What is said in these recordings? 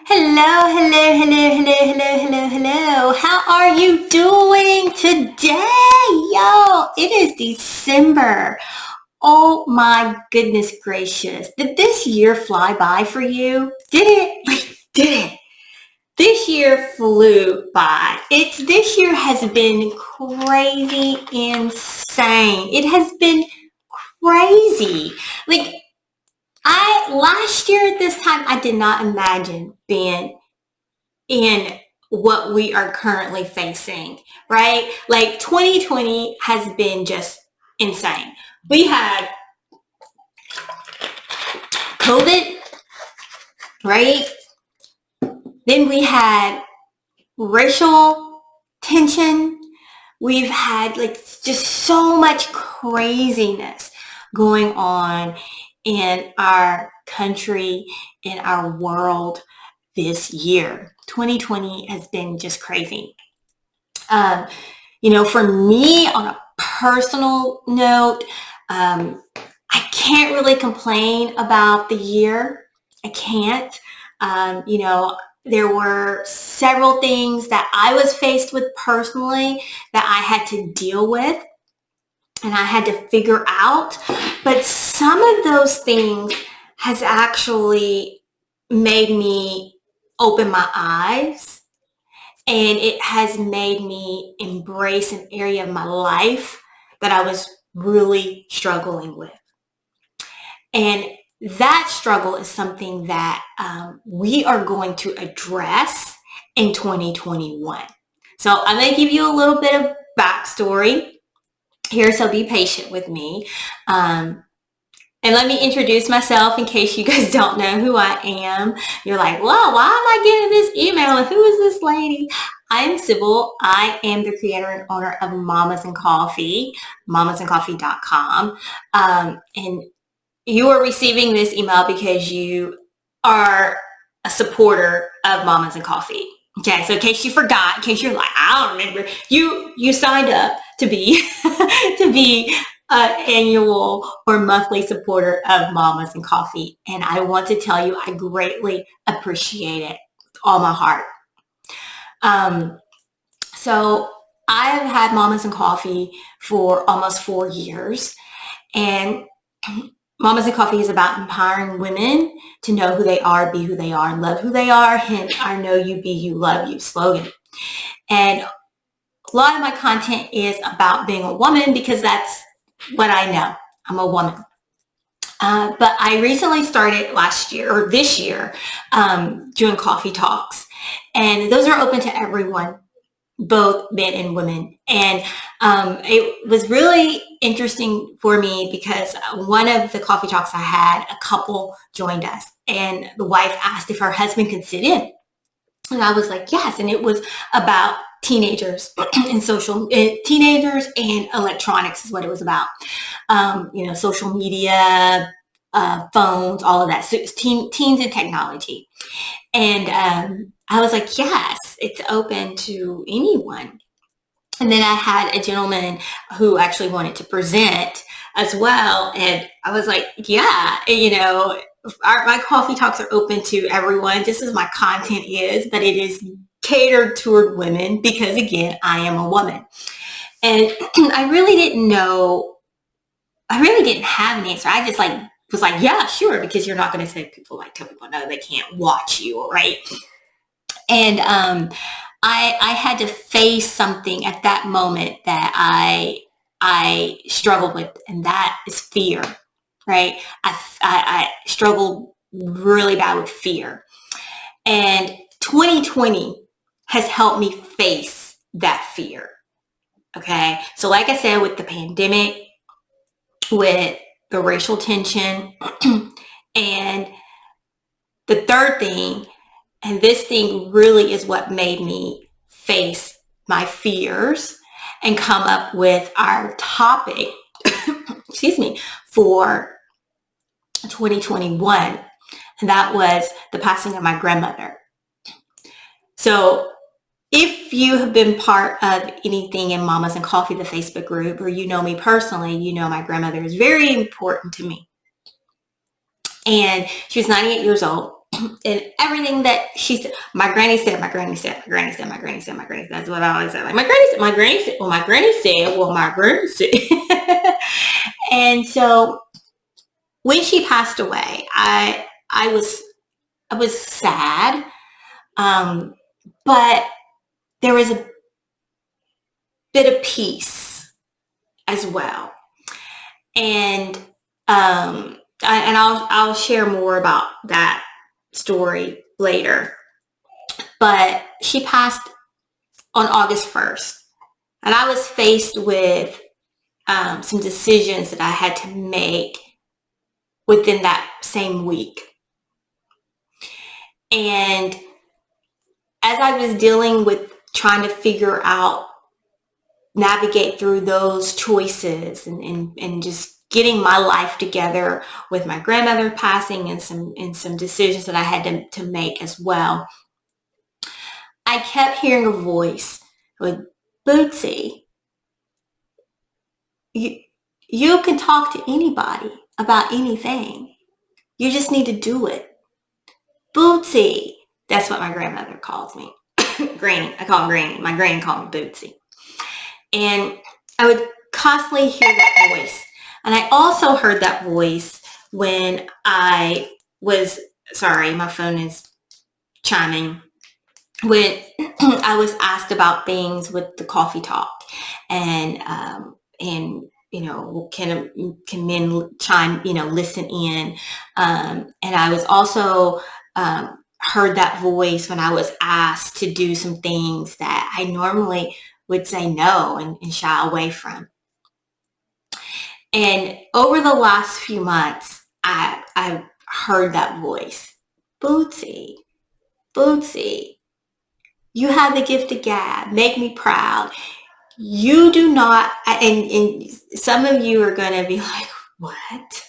Hello, hello, hello, hello, hello, hello, hello. How are you doing today? Yo, it is December. Oh my goodness gracious. Did this year fly by for you? Did it? Did it? This year flew by. This year has been crazy insane. It has been crazy. Like I last year at this time I did not imagine being in what we are currently facing, right? Like 2020 has been just insane. We had COVID, right? Then we had racial tension. We've had like just so much craziness going on in our country, in our world this year. 2020 has been just crazy. Um, for me, on a personal note, I can't really complain about the year. I can't. There were several things that I was faced with personally that I had to deal with and I had to figure out. But some of those things has actually made me open my eyes, and it has made me embrace an area of my life that I was really struggling with. And that struggle is something that we are going to address in 2021. So I'm going to give you a little bit of backstory here, so be patient with me. And let me introduce myself in case you guys don't know who I am. You're like, well, why am I getting this email? And who is this lady? I'm Sybil. I am the creator and owner of Mamas and Coffee, mamasandcoffee.com. And you are receiving this email because you are a supporter of Mamas and Coffee. Okay, so in case you forgot, in case you're like, I don't remember, you signed up to be to be an annual or monthly supporter of Mamas and Coffee, and I want to tell you I greatly appreciate it with all my heart. So I've had Mamas and Coffee for almost 4 years, and Mamas and Coffee is about empowering women to know who they are, be who they are, and love who they are. Hence, our Know You, Be You, Love You slogan. And a lot of my content is about being a woman because that's what I know. I'm a woman. But I recently started last year or this year doing coffee talks. And those are open to everyone, both men and women. And it was really interesting for me because one of the coffee talks I had, a couple joined us, and the wife asked if her husband could sit in. And I was like, yes. And it was about teenagers and teenagers and electronics is what it was about. Social media, phones, all of that. So it was teens and technology. And I was like, yes, it's open to anyone. And then I had a gentleman who actually wanted to present as well. And I was like, yeah, my coffee talks are open to everyone, just as my content is, but it is catered toward women because, again, I am a woman. And I really didn't have an answer. I just was like, yeah, sure, because you're not going to tell people no, they can't watch you, right? And I had to face something at that moment that I struggled with, and that is fear, right? I struggled really bad with fear. And 2020 has helped me face that fear. Okay. So like I said, with the pandemic, with the racial tension, and the third thing, and this thing really is what made me face my fears and come up with our topic, excuse me, for 2021. And that was the passing of my grandmother. So if you have been part of anything in Mamas and Coffee, the Facebook group, or you know me personally, you know my grandmother is very important to me. And she was 98 years old. And everything that she said, my granny said, my granny said, my granny said, my granny said, my granny said. That's what I always say. Like, my granny said, my granny said, well, my granny said, well, my granny said. And so when she passed away, I was sad, but there was a bit of peace as well. And I'll share more about that story later. But she passed on August 1st, and I was faced with some decisions that I had to make within that same week. And as I was dealing with trying to figure out, navigate through those choices and just getting my life together with my grandmother passing and some decisions that I had to make as well, I kept hearing a voice with, Bootsy, you can talk to anybody about anything. You just need to do it. Bootsy. That's what my grandmother calls me. Granny. I call her Granny. My granny called me Bootsy. And I would constantly hear that voice. And I also heard that voice when I was, sorry, my phone is chiming, when I was asked about things with the coffee talk, and you know, can men chime, you know, listen in, and I was also heard that voice when I was asked to do some things that I normally would say no and shy away from. And over the last few months, I've heard that voice, Bootsy, Bootsy, you have the gift of gab. Make me proud. You do not, and some of you are going to be like, what?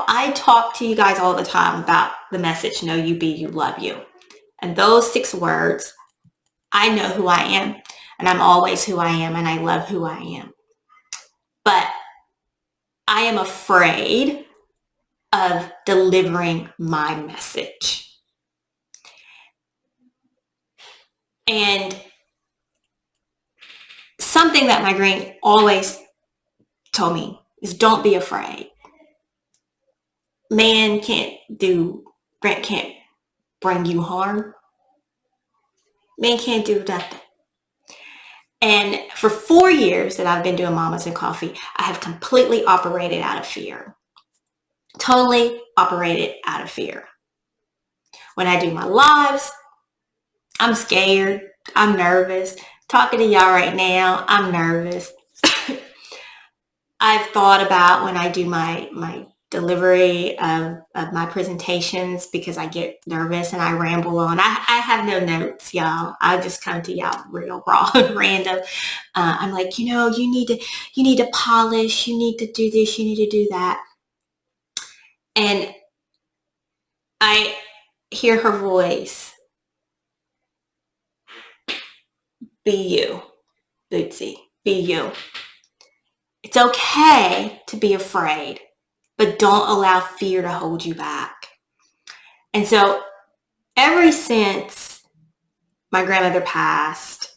I talk to you guys all the time about the message, know you be you, love you. And those 6 words, I know who I am, and I'm always who I am, and I love who I am. But I am afraid of delivering my message. And something that my granny always told me is, don't be afraid. Man can't bring you harm. Man can't do nothing. And for 4 years that I've been doing Mamas and Coffee, I have completely operated out of fear. Totally operated out of fear. When I do my lives, I'm scared. I'm nervous. Talking to y'all right now, I'm nervous. I've thought about when I do my delivery of my presentations, because I get nervous and I ramble on. I have no notes, y'all. I just come to y'all real raw and random. I'm like, you need to polish, you need to do this, you need to do that. And I hear her voice, be you, Bootsy, be you. It's okay to be afraid, but don't allow fear to hold you back. And so ever since my grandmother passed,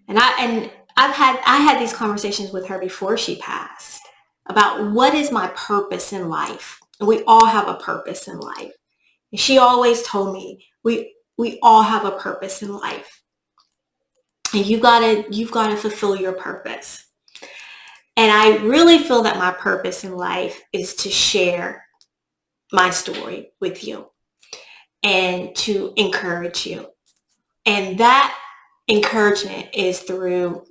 and I had these conversations with her before she passed about what is my purpose in life. And we all have a purpose in life. And she always told me, we all have a purpose in life. And you've got to fulfill your purpose. And I really feel that my purpose in life is to share my story with you and to encourage you. And that encouragement is through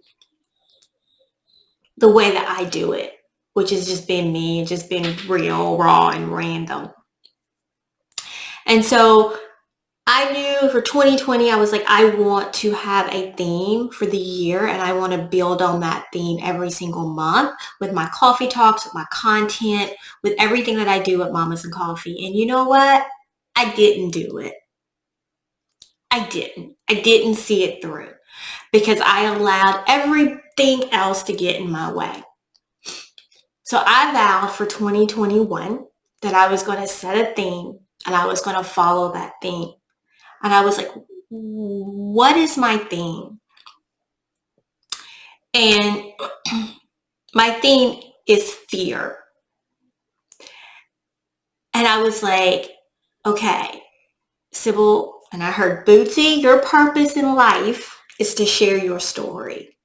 the way that I do it, which is just being me, just being real, raw, and random. And so I knew for 2020, I was like, I want to have a theme for the year, and I want to build on that theme every single month with my coffee talks, with my content, with everything that I do at Mamas and Coffee. And you know what? I didn't do it. I didn't see it through because I allowed everything else to get in my way. So I vowed for 2021 that I was going to set a theme and I was going to follow that theme. And I was like, what is my theme? And my theme is fear. And I was like, okay, Sybil, and I heard, Bootsy, your purpose in life is to share your story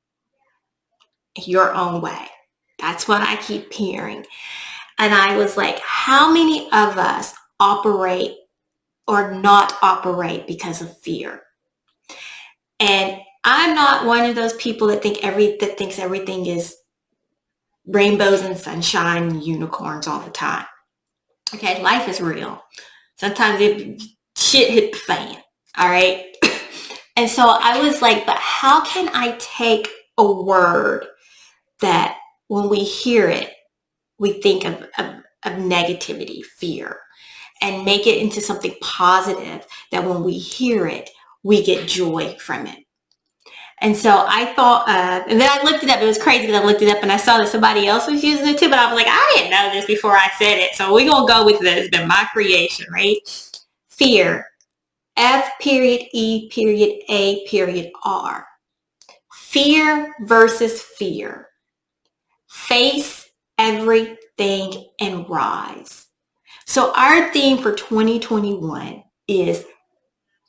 your own way. That's what I keep hearing. And I was like, how many of us operate or not operate because of fear? And I'm not one of those people that thinks everything is rainbows and sunshine and unicorns all the time. Okay, life is real. Sometimes shit hit the fan. All right. And so I was like, but how can I take a word that when we hear it, we think of negativity, fear, and make it into something positive that when we hear it, we get joy from it. And so I thought, and then I looked it up. It was crazy because I looked it up and I saw that somebody else was using it too, but I was like, I didn't know this before I said it. So we're going to go with this. It's been my creation, right? Fear. F.E.A.R. Fear versus fear. Face everything and rise. So our theme for 2021 is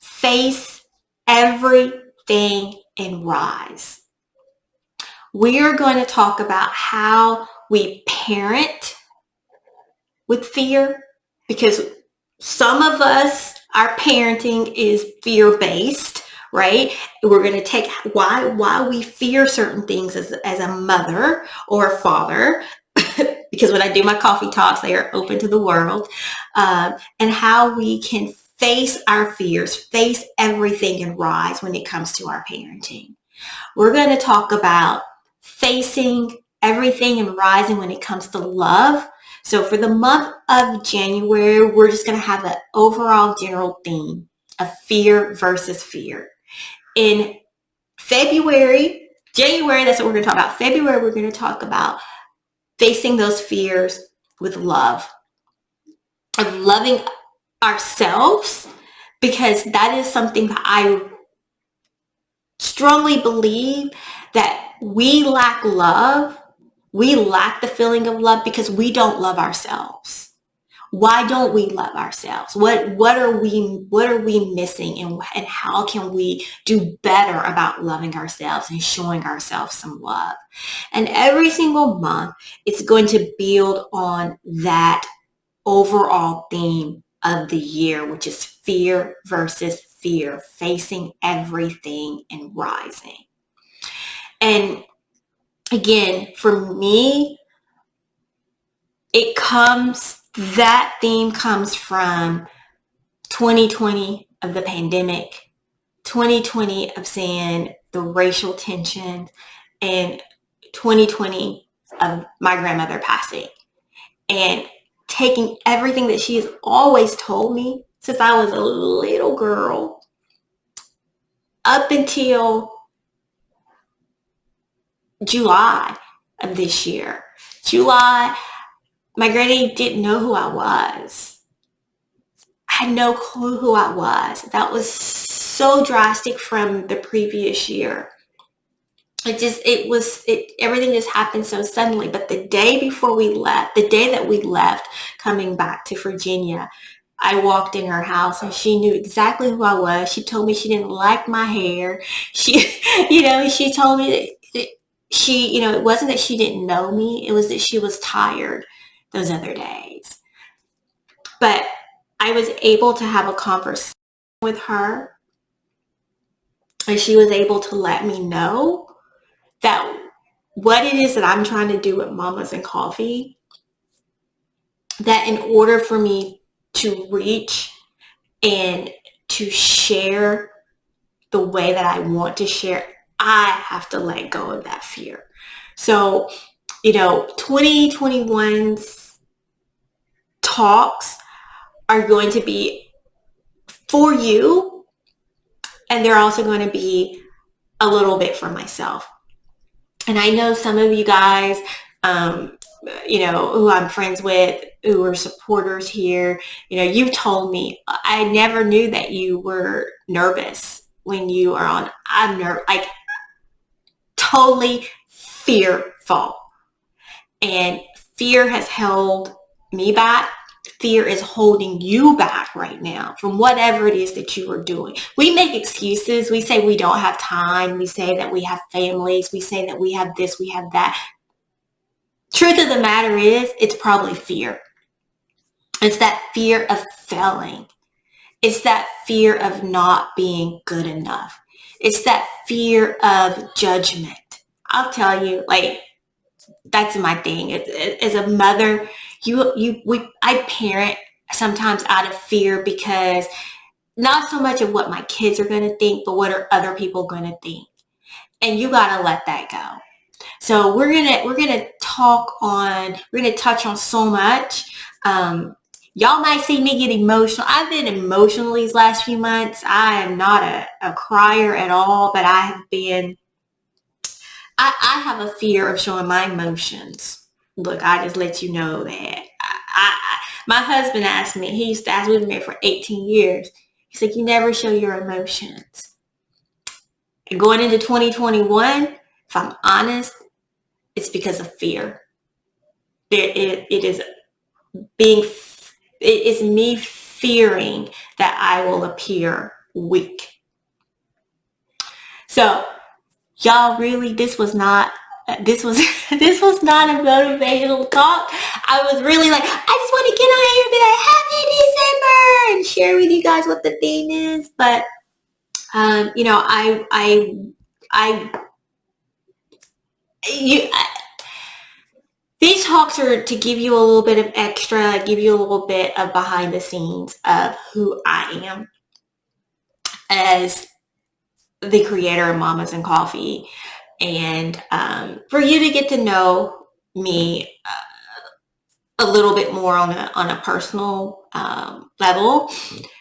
face everything and rise. We are going to talk about how we parent with fear, because some of us, our parenting is fear-based, right? We're going to take why we fear certain things as a mother or a father, because when I do my coffee talks, they are open to the world, and how we can face our fears, face everything and rise when it comes to our parenting. We're going to talk about facing everything and rising when it comes to love. So for the month of January, we're just going to have an overall general theme of fear versus fear. In January, that's what we're going to talk about. February, we're going to talk about facing those fears with love, of loving ourselves, because that is something that I strongly believe that we lack love. We lack the feeling of love because we don't love ourselves. Why don't we love ourselves? What are we missing, and how can we do better about loving ourselves and showing ourselves some love? And every single month, it's going to build on that overall theme of the year, which is fear versus fear, facing everything and rising. And again, for me, that theme comes from 2020 of the pandemic, 2020 of seeing the racial tension, and 2020 of my grandmother passing, and taking everything that she has always told me since I was a little girl up until July of this year. July, my granny didn't know who I was. I had no clue who I was. That was so drastic from the previous year. Everything just happened so suddenly. But the day that we left, coming back to Virginia, I walked in her house and she knew exactly who I was. She told me she didn't like my hair. She told me that it wasn't that she didn't know me. It was that she was tired those other days. But I was able to have a conversation with her, and she was able to let me know that what it is that I'm trying to do with Mamas and Coffee, that in order for me to reach and to share the way that I want to share, I have to let go of that fear. So, 2021's talks are going to be for you, and they're also going to be a little bit for myself. And I know some of you guys who I'm friends with, who are supporters here, you've told me, I never knew that you were nervous when you are on. I'm like totally fearful. And fear has held me back. Fear is holding you back right now from whatever it is that you are doing. We make excuses. We say we don't have time. We say that we have families. We say that we have this, we have that. Truth of the matter is, it's probably fear. It's that fear of failing. It's that fear of not being good enough. It's that fear of judgment. I'll tell you, like, that's my thing. As a mother, I parent sometimes out of fear, because not so much of what my kids are going to think, but what are other people going to think? And you got to let that go. So we're gonna touch on so much. Y'all might see me get emotional. I've been emotional these last few months. I am not a crier at all, but I have a fear of showing my emotions. Look, I just let you know that. My husband asked me, he used to ask, we've been married for 18 years. He's like, you never show your emotions. And going into 2021, if I'm honest, it's because of fear. It is me fearing that I will appear weak. So, y'all, really, this was not a motivational talk. I was really like, I just want to get on here and be like, happy December, and share with you guys what the theme is. But these talks are to give you a little bit of extra, give you a little bit of behind the scenes of who I am as the creator of Mamas and Coffee, and for you to get to know me a little bit more on a personal level.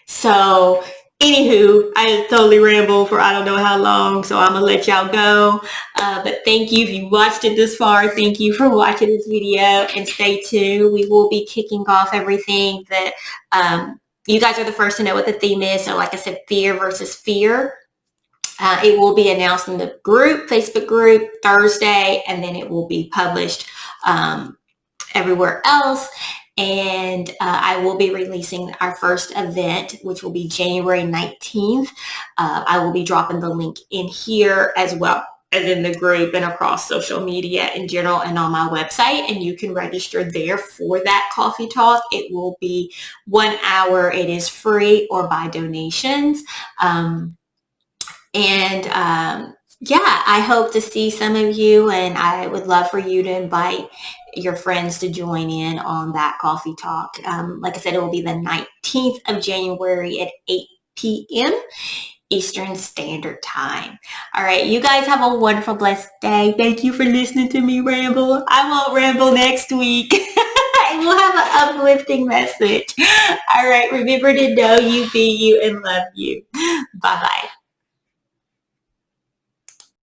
So anywho, I totally rambled for I don't know how long, so I'm gonna let y'all go. But thank you if you watched it this far. Thank you for watching this video, and stay tuned. We will be kicking off everything that you guys are the first to know what the theme is. So like I said, fear versus fear. It will be announced in the Facebook group Thursday, and then it will be published everywhere else. And I will be releasing our first event, which will be January 19th. I will be dropping the link in here as well as in the group and across social media in general and on my website. And you can register there for that coffee talk. It will be 1 hour. It is free or by donations. Yeah, I hope to see some of you, and I would love for you to invite your friends to join in on that coffee talk. Like I said, it will be the 19th of January at 8 p.m. Eastern Standard Time. All right, you guys have a wonderful, blessed day. Thank you for listening to me ramble. I won't ramble next week. We'll have an uplifting message. All right, remember to know you, be you, and love you. Bye-bye.